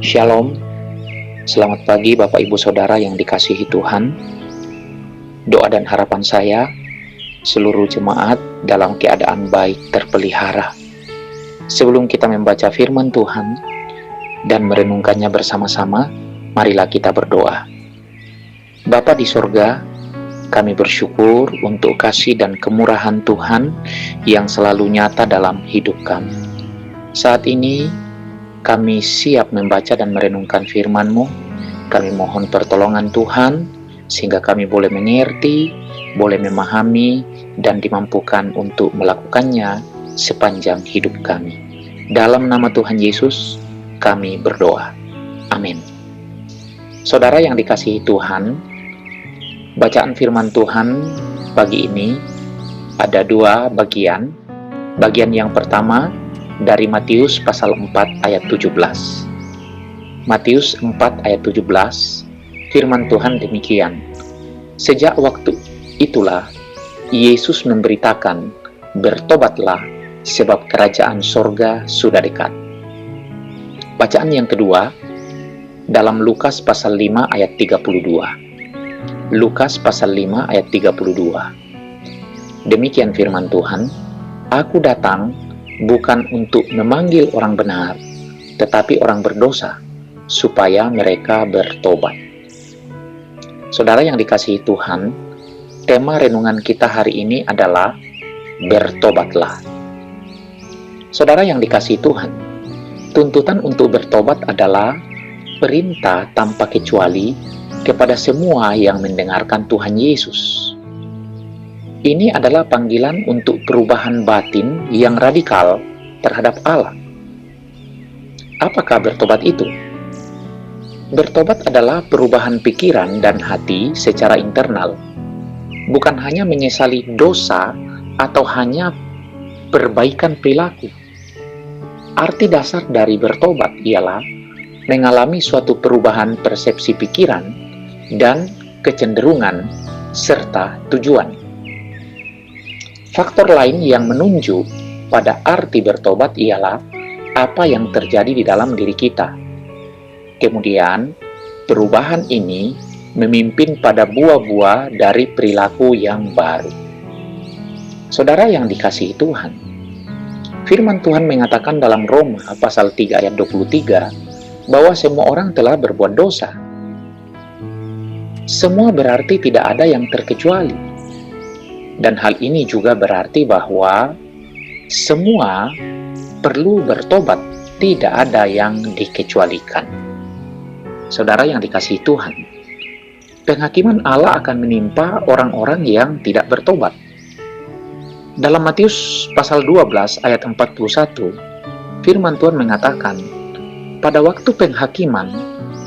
Shalom, selamat pagi Bapak Ibu Saudara yang dikasihi Tuhan. Doa dan harapan saya, seluruh jemaat dalam keadaan baik terpelihara. Sebelum kita membaca firman Tuhan dan merenungkannya bersama-sama, marilah kita berdoa. Bapa di sorga, kami bersyukur untuk kasih dan kemurahan Tuhan yang selalu nyata dalam hidup kami. Saat ini, kami siap membaca dan merenungkan firman-Mu. Kami mohon pertolongan Tuhan, sehingga kami boleh mengerti, boleh memahami, dan dimampukan untuk melakukannya sepanjang hidup kami. Dalam nama Tuhan Yesus, kami berdoa. Amin. Saudara yang dikasihi Tuhan, bacaan firman Tuhan pagi ini ada dua bagian. Bagian yang pertama, dari Matius pasal 4 ayat 17. Matius 4 ayat 17, firman Tuhan demikian. Sejak waktu itulah Yesus memberitakan, bertobatlah sebab kerajaan sorga sudah dekat. Bacaan yang kedua, dalam Lukas pasal 5 ayat 32. Lukas pasal 5 ayat 32. Demikian firman Tuhan, Aku datang bukan untuk memanggil orang benar, tetapi orang berdosa, supaya mereka bertobat. Saudara yang dikasihi Tuhan, tema renungan kita hari ini adalah bertobatlah. Saudara yang dikasihi Tuhan, tuntutan untuk bertobat adalah perintah tanpa kecuali kepada semua yang mendengarkan Tuhan Yesus. Ini adalah panggilan untuk perubahan batin yang radikal terhadap Allah. Apakah bertobat itu? Bertobat adalah perubahan pikiran dan hati secara internal, bukan hanya menyesali dosa atau hanya perbaikan perilaku. Arti dasar dari bertobat ialah mengalami suatu perubahan persepsi pikiran dan kecenderungan serta tujuan. Faktor lain yang menunjuk pada arti bertobat ialah apa yang terjadi di dalam diri kita. Kemudian, perubahan ini memimpin pada buah-buah dari perilaku yang baru. Saudara yang dikasihi Tuhan, firman Tuhan mengatakan dalam Roma pasal 3 ayat 23 bahwa semua orang telah berbuat dosa. Semua berarti tidak ada yang terkecuali. Dan hal ini juga berarti bahwa semua perlu bertobat, tidak ada yang dikecualikan. Saudara yang dikasihi Tuhan, penghakiman Allah akan menimpa orang-orang yang tidak bertobat. Dalam Matius pasal 12 ayat 41, firman Tuhan mengatakan, pada waktu penghakiman,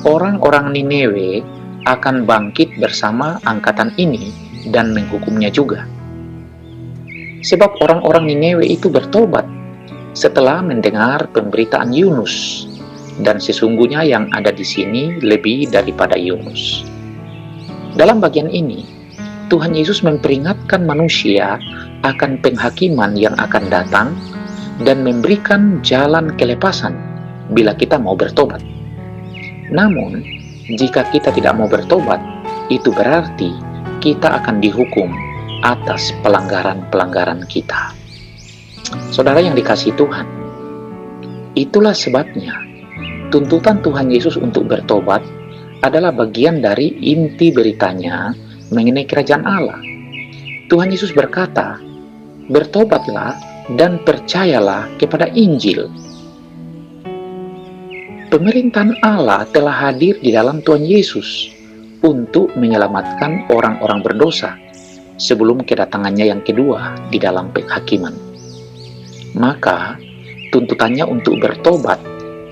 orang-orang Niniwe akan bangkit bersama angkatan ini dan menghukumnya juga. Sebab orang-orang Niniwe itu bertobat setelah mendengar pemberitaan Yunus, dan sesungguhnya yang ada di sini lebih daripada Yunus. Dalam bagian ini, Tuhan Yesus memperingatkan manusia akan penghakiman yang akan datang dan memberikan jalan kelepasan bila kita mau bertobat. Namun, jika kita tidak mau bertobat, itu berarti kita akan dihukum atas pelanggaran-pelanggaran kita. Saudara yang dikasihi Tuhan, itulah sebabnya tuntutan Tuhan Yesus untuk bertobat adalah bagian dari inti beritanya mengenai kerajaan Allah. Tuhan Yesus berkata, bertobatlah dan percayalah kepada Injil. Pemerintahan Allah telah hadir di dalam Tuhan Yesus untuk menyelamatkan orang-orang berdosa sebelum kedatangannya yang kedua di dalam penghakiman. Maka, tuntutannya untuk bertobat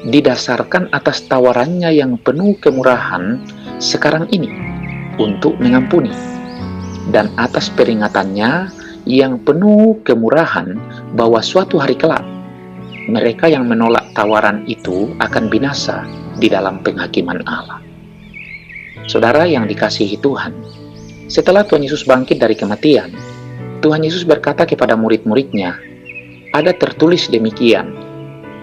didasarkan atas tawarannya yang penuh kemurahan sekarang ini untuk mengampuni, dan atas peringatannya yang penuh kemurahan bahwa suatu hari kelak, mereka yang menolak tawaran itu akan binasa di dalam penghakiman Allah. Saudara yang dikasihi Tuhan, setelah Tuhan Yesus bangkit dari kematian, Tuhan Yesus berkata kepada murid-muridnya, ada tertulis demikian,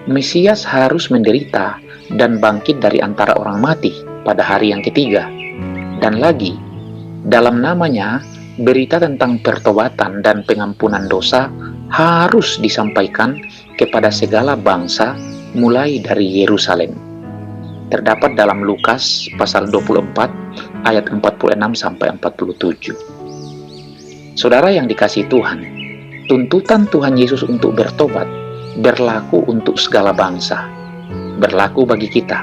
Mesias harus menderita dan bangkit dari antara orang mati pada hari yang ketiga. Dan lagi, dalam namanya, berita tentang pertobatan dan pengampunan dosa harus disampaikan kepada segala bangsa mulai dari Yerusalem. Terdapat dalam Lukas pasal 24 ayat 46 sampai 47. Saudara yang dikasihi Tuhan, tuntutan Tuhan Yesus untuk bertobat berlaku untuk segala bangsa, berlaku bagi kita,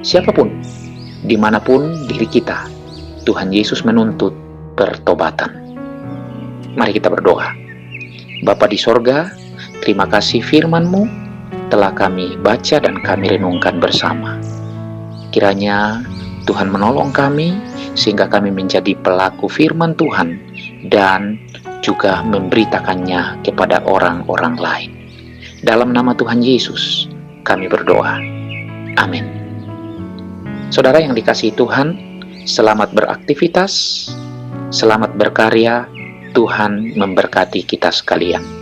siapapun, dimanapun diri kita. Tuhan Yesus menuntut pertobatan. Mari kita berdoa. Bapa di sorga, terima kasih firman-Mu telah kami baca dan kami renungkan bersama. Kiranya Tuhan menolong kami sehingga kami menjadi pelaku firman Tuhan dan juga memberitakannya kepada orang-orang lain. Dalam nama Tuhan Yesus kami berdoa. Amin. Saudara yang dikasihi Tuhan, selamat beraktivitas, selamat berkarya. Tuhan memberkati kita sekalian.